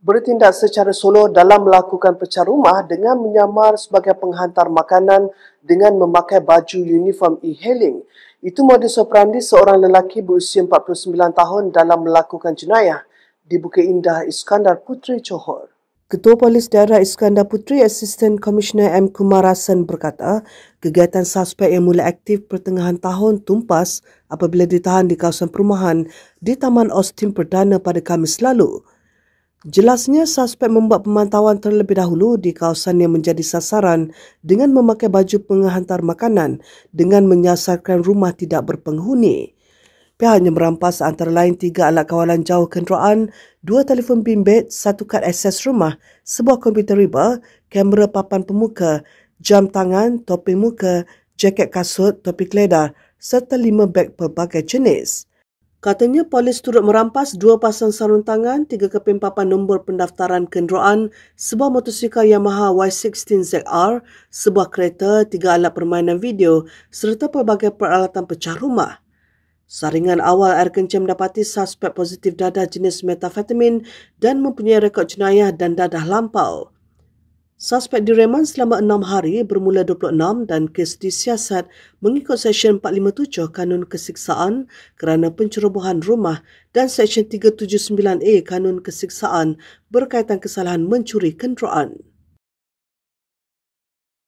Bertindak secara solo dalam melakukan pecah rumah dengan menyamar sebagai penghantar makanan dengan memakai baju uniform e-hailing. Itu modus operandi seorang lelaki berusia 49 tahun dalam melakukan jenayah di Bukit Indah Iskandar Puteri, Johor. Ketua Polis Daerah Iskandar Puteri, Asisten Komisioner M. Kumarasan berkata, kegiatan suspek yang mula aktif pertengahan tahun tumpas apabila ditahan di kawasan perumahan di Taman Austin Perdana pada Khamis lalu. Jelasnya, suspek membuat pemantauan terlebih dahulu di kawasan yang menjadi sasaran dengan memakai baju penghantar makanan dengan menyasarkan rumah tidak berpenghuni. Pihaknya merampas antara lain 3 alat kawalan jauh kenderaan, 2 telefon bimbit, 1 kad akses rumah, sebuah komputer riba, kamera papan pemuka, jam tangan, topi muka, jaket kasut, topi keledar serta 5 beg pelbagai jenis. Katanya polis turut merampas 2 pasang sarung tangan, 3 keping papan nombor pendaftaran kenderaan, sebuah motosikal Yamaha Y16ZR, sebuah kereta, 3 alat permainan video serta pelbagai peralatan pecah rumah. Saringan awal air kencing mendapati suspek positif dadah jenis metafetamin dan mempunyai rekod jenayah dan dadah lampau. Suspek direman selama 6 hari bermula 26 dan kes disiasat mengikut Seksyen 457 Kanun Kesiksaan kerana pencerobohan rumah dan Seksyen 379A Kanun Kesiksaan berkaitan kesalahan mencuri kenderaan.